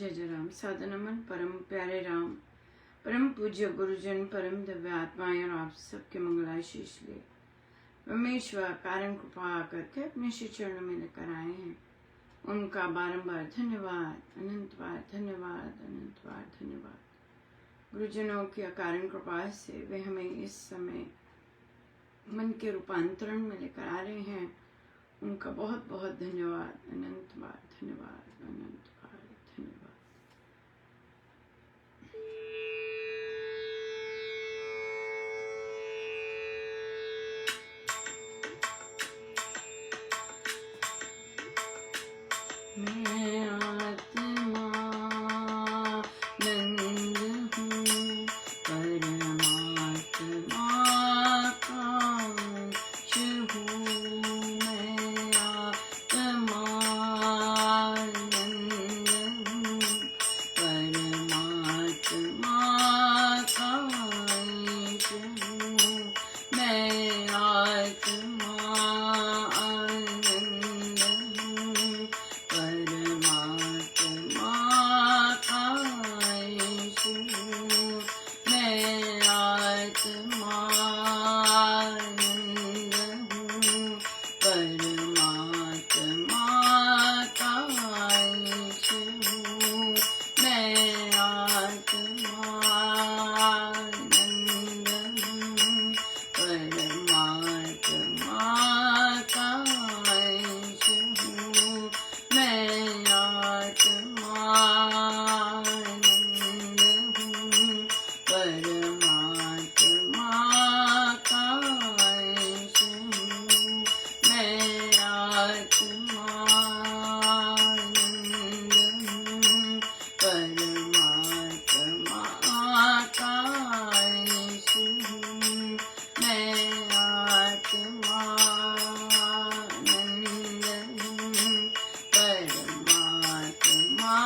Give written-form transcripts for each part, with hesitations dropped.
जय जय राम। सादर नमन परम प्यारे राम, परम पूज्य गुरुजन, परम दिव्य आत्माएं और आप सबके मंगलाशीष ले परमेश्वर कारण कृपा करके अपने श्री चरणों में लेकर आए हैं। उनका बारंबार धन्यवाद, अनंत बार धन्यवाद, अनंत बार धन्यवाद। गुरुजनों की अकारण कृपा से वे हमें इस समय मन के रूपांतरण में लेकर आ रहे हैं। उनका बहुत बहुत धन्यवाद, अनंत बार धन्यवाद, अनंत बार धन्यवाद। मैं आत्मा नंद हूँ, परमात्मा का अंश हूँ। मैं आत्मा नंद हूँ, परमात्मा का अंश हूँ। मैं आत्मा आनंद हूँ, परमात्मा का अंश हूँ। मैं आत्मा आनंद हूँ, परमात्मा का अंश हूँ। मैं आत्मा आनंद हूँ, परमात्मा का अंश हूँ। मैं आत्मा आनंद हूँ, परमात्मा का अंश हूँ। मैं आत्मा आनंद हूँ, परमात्मा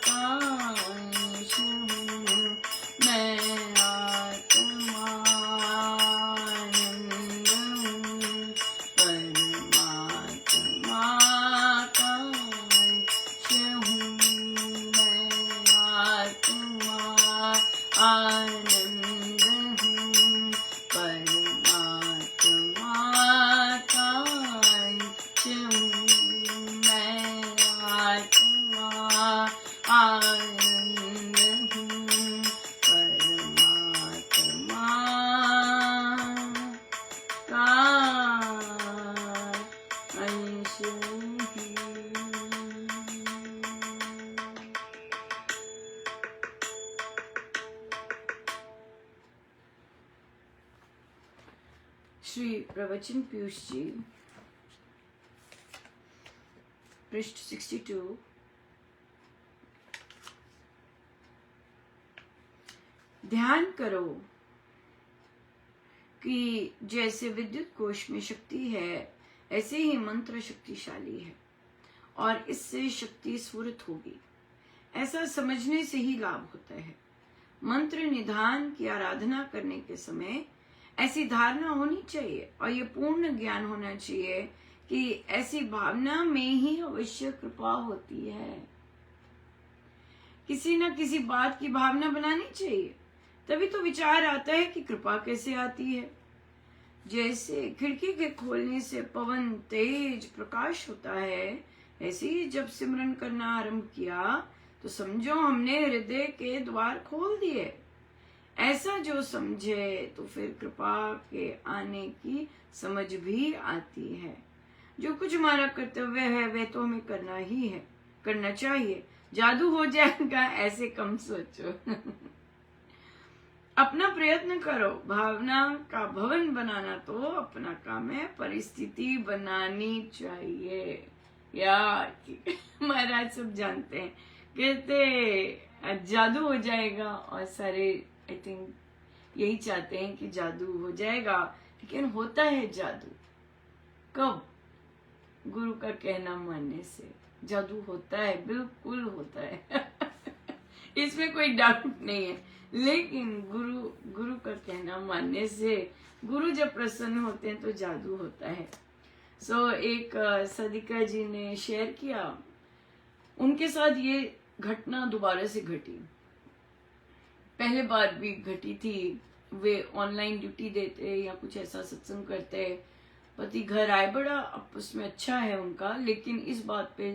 का अंश हूँ। मैं आत्मा आनंद हूँ, परमात्मा का अंश हूँ। मैं आत्मा आनंद हूँ, परमात्मा का अंश हूँ। मैं आत्मा आनंद हूँ, परमात्मा का अंश हूँ। मैं आत्मा आनंद हूँ, परमात्मा का अंश हूँ। श्री प्रवचन पीयूष जी, पृष्ठ 62। ध्यान करो कि जैसे विद्युत कोश में शक्ति है, ऐसे ही मंत्र शक्तिशाली है और इससे शक्ति स्फुरित होगी। ऐसा समझने से ही लाभ होता है। मंत्र निधान की आराधना करने के समय ऐसी धारणा होनी चाहिए और ये पूर्ण ज्ञान होना चाहिए कि ऐसी भावना में ही अवश्य कृपा होती है। किसी न किसी बात की भावना बनानी चाहिए, तभी तो विचार आता है कि कृपा कैसे आती है। जैसे खिड़की के खोलने से पवन तेज प्रकाश होता है, ऐसे ही जब सिमरन करना आरंभ किया तो समझो हमने हृदय के द्वार खोल दिए। ऐसा जो समझे तो फिर कृपा के आने की समझ भी आती है। जो कुछ हमारा कर्तव्य है वह तो हमें करना ही है, करना चाहिए। जादू हो जाएगा ऐसे कम सोचो। अपना प्रयत्न करो। भावना का भवन बनाना तो अपना काम है, परिस्थिति बनानी चाहिए। यार महाराज सब जानते हैं, कहते जादू हो जाएगा और सारे आई थिंक यही चाहते हैं कि जादू हो जाएगा, लेकिन होता है जादू कब? गुरु का कहना मानने से जादू होता है, बिल्कुल होता है। इसमें कोई डाउट नहीं है। लेकिन गुरु का कहना मानने से, गुरु जब प्रसन्न होते हैं तो जादू होता है। एक सदिका जी ने शेयर किया, उनके साथ ये घटना दोबारा से घटी। पहले बार भी घटी थी, वे ऑनलाइन ड्यूटी देते या कुछ ऐसा सत्संग करते, पति घर आए, बड़ा आपस में अच्छा है उनका, लेकिन इस बात पे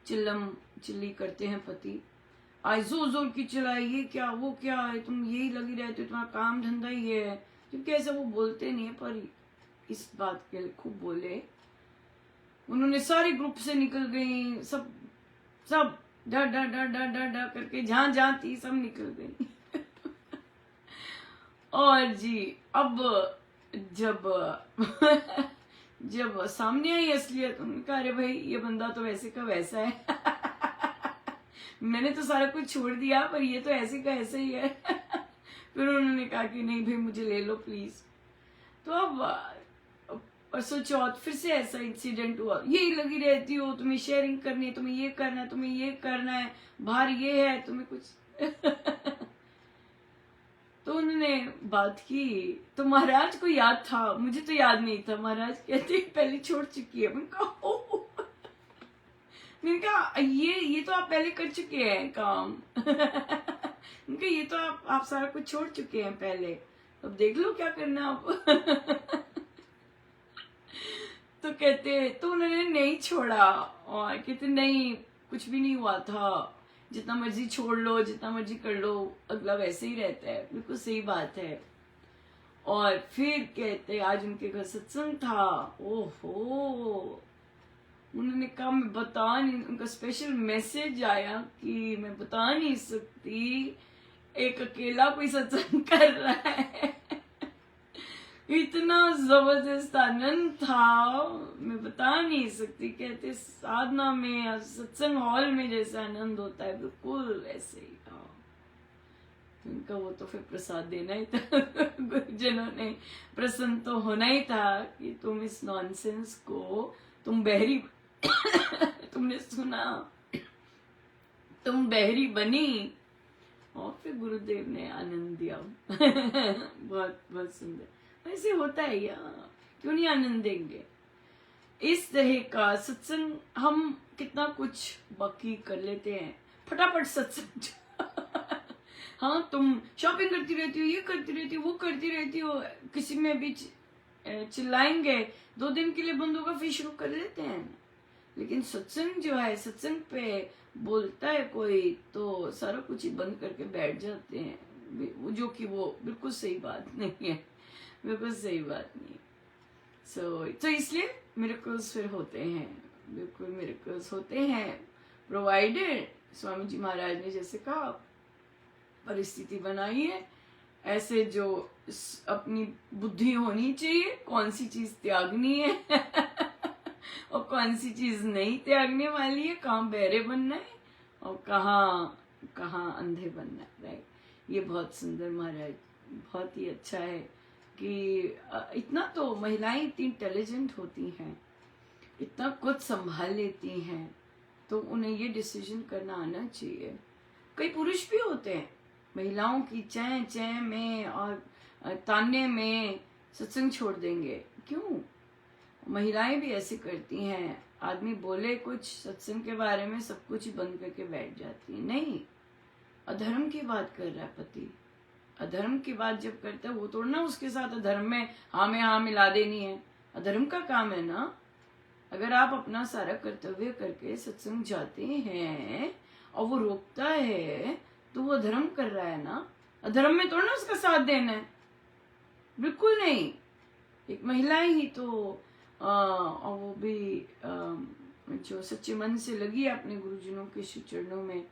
चिल्लम चिल्ली करते हैं पति, आज जोर जोर की चिल्लाई, ये क्या वो क्या है, तुम यही लगी रहते हो, तुम्हारा काम धंधा ही है। क्योंकि ऐसा वो बोलते नहीं है, पर इस बात के लिए खूब बोले। उन्होंने सारे ग्रुप से निकल गई, सब सब डर डर डर डर डर डर करके जहां जहां थी सब निकल गई। और जी अब जब जब सामने आई असलियत, उन्होंने कहा अरे भाई ये बंदा तो वैसे का वैसा है। मैंने तो सारा कुछ छोड़ दिया, पर ये तो ऐसे का ऐसे ही है। फिर उन्होंने कहा कि नहीं भाई मुझे ले लो प्लीज। तो अब परसों चौथ फिर से ऐसा इंसिडेंट हुआ, यही लगी रहती हो, तुम्हें शेयरिंग करनी है, तुम्हें ये करना है, तुम्हें ये करना है, बाहर ये है, तुम्हें कुछ। तो उन्होंने बात की, तो महाराज को याद था, मुझे तो याद नहीं था। महाराज कहते पहले छोड़ चुकी है। मैंने कहा मैंने कहा ये तो आप पहले कर चुके हैं काम। उनका ये तो आप सारा कुछ छोड़ चुके हैं पहले, अब देख लो क्या करना आप। तो कहते, तो उन्होंने नहीं छोड़ा, और कहते नहीं कुछ भी नहीं हुआ था, जितना मर्जी छोड़ लो, जितना मर्जी कर लो, अगला वैसे ही रहता है। बिल्कुल सही बात है। और फिर कहते आज उनके घर सत्संग था, ओहो, उन्होंने कहा मैं बता नहीं, उनका स्पेशल मैसेज आया कि मैं बता नहीं सकती, एक अकेला कोई सत्संग कर रहा है। इतना जबरदस्त आनंद था, मैं बता नहीं सकती। कहते साधना में, सत्संग हॉल में जैसा आनंद होता है, बिल्कुल ऐसे ही था। उनका वो तो फिर प्रसाद देना ही था। गुरुजनों ने प्रसन्न तो होना ही था कि तुम इस नॉनसेंस को, तुम बहरी तुमने सुना, तुम बहरी बनी, और फिर गुरुदेव ने आनंद दिया। बहुत बहुत सुंदर। ऐसे होता है यार, क्यों नहीं आनंद देंगे। इस तरह का सत्संग हम कितना कुछ बाकी कर लेते हैं, फटाफट सत्संग। हाँ तुम शॉपिंग करती रहती हो, ये करती रहती हो, वो करती रहती हो, किसी में भी चिल्लाएंगे, 2 दिन के लिए बंद होगा, फिर शुरू कर लेते हैं। लेकिन सत्संग जो है, सत्संग पे बोलता है कोई तो सारा कुछ ही बंद करके बैठ जाते हैं, जो कि वो बिल्कुल सही बात नहीं है, बिल्कुल सही बात नहीं। तो इसलिए मिरेकल्स फिर होते हैं, बिल्कुल मिरेकल्स होते हैं, प्रोवाइडेड स्वामी जी महाराज ने जैसे कहा परिस्थिति बनाई है, ऐसे जो अपनी बुद्धि होनी चाहिए, कौन सी चीज त्यागनी है और कौन सी चीज नहीं त्यागने वाली है, कहाँ बहरे बनना है और कहाँ अंधे बनना है। राइट, ये बहुत सुंदर महाराज, बहुत ही अच्छा है कि इतना तो महिलाएं इतनी इंटेलिजेंट होती हैं, इतना कुछ संभाल लेती हैं, तो उन्हें ये डिसीजन करना आना चाहिए। कई पुरुष भी होते हैं महिलाओं की चैं चैं में और ताने में सत्संग छोड़ देंगे। क्यों? महिलाएं भी ऐसे करती हैं, आदमी बोले कुछ सत्संग के बारे में, सब कुछ ही बंद करके बैठ जाती है। नहीं, अधर्म की बात कर रहा है पति, अधर्म की बात जब करता है, वो तो ना उसके साथ अधर्म में हाँ में हाँ मिला देनी है, अधर्म का काम है ना। अगर आप अपना सारा कर्तव्य करके सत्संग जाते हैं और वो रोकता है, तो वो अधर्म कर रहा है ना, अधर्म में तो ना उसका साथ देना है, बिल्कुल नहीं। एक महिला ही तो और वो भी जो सच्चे मन से लगी है अपने गुरुजनों के श्री चरणों में,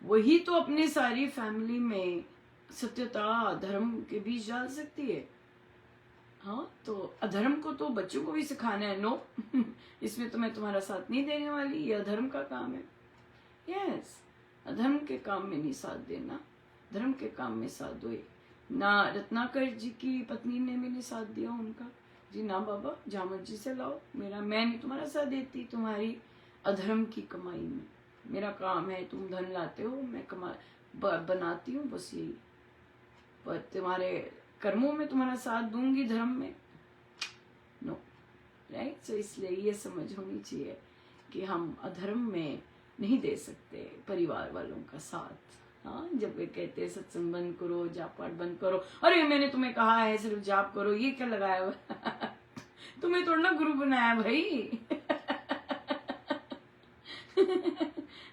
वही तो अपने सारी फैमिली में सत्यता धर्म के बीच डाल सकती है। हाँ, तो अधर्म को तो बच्चों को भी सिखाना है। नो इसमें तो मैं तुम्हारा साथ नहीं देने वाली, ये अधर्म का काम है। यस, अधर्म के काम में नहीं साथ देना, धर्म के काम में साथ दो। ना रत्नाकर जी की पत्नी ने मैंने साथ दिया उनका, जी ना बाबा, जामत जी से लाओ, मैं नहीं तुम्हारा साथ देती तुम्हारी अधर्म की कमाई में। मेरा काम है, तुम धन लाते हो, मैं बनाती हूँ, बस यही। पर तुम्हारे कर्मों में तुम्हारा साथ दूंगी, धर्म में नो। राइट, सो इसलिए ये समझ होनी चाहिए कि हम अधर्म में नहीं दे सकते परिवार वालों का साथ। हाँ, जब वे कहते हैं सत्संग बंद करो, जाप पाठ बंद करो, अरे मैंने तुम्हें कहा है सिर्फ जाप करो, ये क्या लगाया हुआ तुम्हें थोड़ा ना गुरु बनाया भाई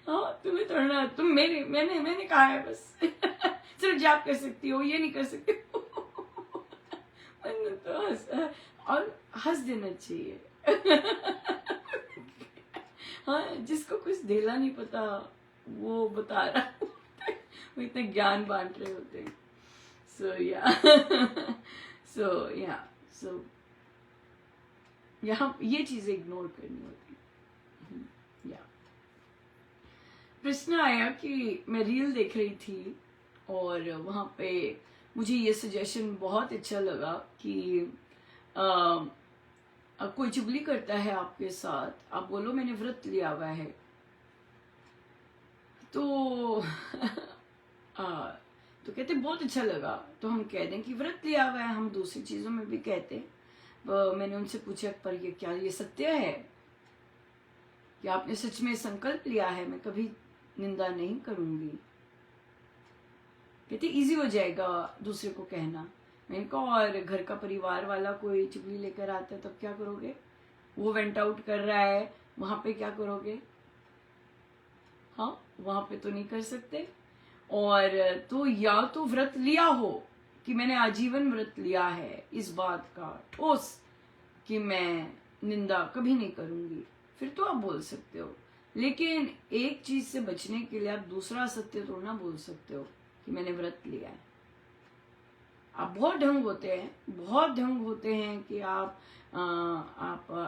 हाँ, तुम्हें थोड़ा ना, तुम मैंने कहा है बस सिर्फ जाप कर सकती हो, ये नहीं कर सकती हो तो और हंस देना चाहिए हाँ, जिसको कुछ देला नहीं पता वो बता रहा वो इतने ज्ञान बांट रहे होते हैं। सो यहाँ ये चीजें इग्नोर करनी होती या प्रश्न आया कि मैं रील देख रही थी और वहां पे मुझे ये सजेशन बहुत अच्छा लगा कि कोई चुगली करता है आपके साथ, आप बोलो मैंने व्रत लिया हुआ है, तो तो कहते बहुत अच्छा लगा, तो हम कह दें कि व्रत लिया हुआ है, हम दूसरी चीजों में भी कहते हैं। मैंने उनसे पूछा पर ये क्या ये सत्य है कि आपने सच में संकल्प लिया है मैं कभी निंदा नहीं करूंगी? कहते इजी हो जाएगा दूसरे को कहना। मैंने कहा और घर का परिवार वाला कोई चुगली लेकर आता है तब क्या करोगे? वो वेंट आउट कर रहा है वहां पे क्या करोगे? हाँ, वहां पे तो नहीं कर सकते। और तो या तो व्रत लिया हो कि मैंने आजीवन व्रत लिया है इस बात का ठोस कि मैं निंदा कभी नहीं करूंगी, फिर तो आप बोल सकते हो। लेकिन एक चीज से बचने के लिए आप दूसरा सत्य तो ना बोल सकते हो कि मैंने व्रत लिया है। आप बहुत ढंग होते हैं कि आप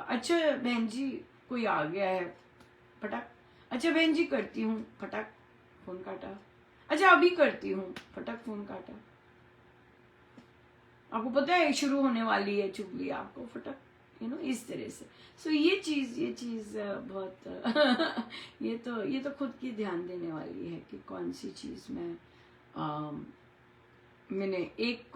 अच्छा बहन जी कोई आ गया है, फटक, अच्छा बहन जी करती हूँ, फटक फोन काटा, अच्छा अभी करती हूँ, फटक फोन काटा। आपको पता है शुरू होने वाली है चुगली, आपको फटक इस तरह से। सो ये चीज बहुत ये तो खुद की ध्यान देने वाली है कि कौन सी चीज में मैंने एक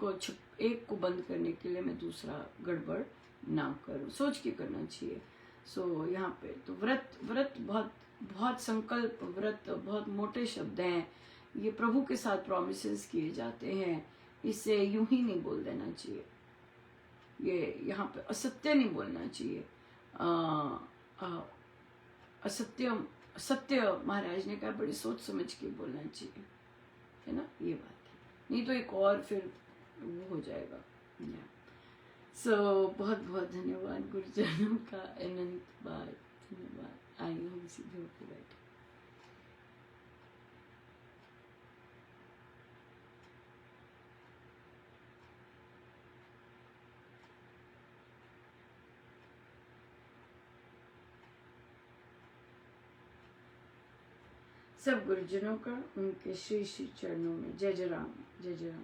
को बंद करने के लिए मैं दूसरा गड़बड़ ना करूं, सोच के करना चाहिए। सो यहाँ पे तो व्रत बहुत संकल्प, व्रत बहुत मोटे शब्द हैं, ये प्रभु के साथ प्रॉमिसेस किए जाते हैं, इसे यूं ही नहीं बोल देना चाहिए। ये यहाँ पे असत्य नहीं बोलना चाहिए। सत्य महाराज ने कहा बड़ी सोच समझ के बोलना चाहिए, है ना, ये बात है। नहीं तो एक और फिर वो हो जाएगा। सो बहुत बहुत धन्यवाद गुरुजनों का, अनंत बार धन्यवाद। आई हम सीधे होकर बैठे। सब गुरुजनों का उनके श्री श्री चरणों में जय जय राम, जय जय राम।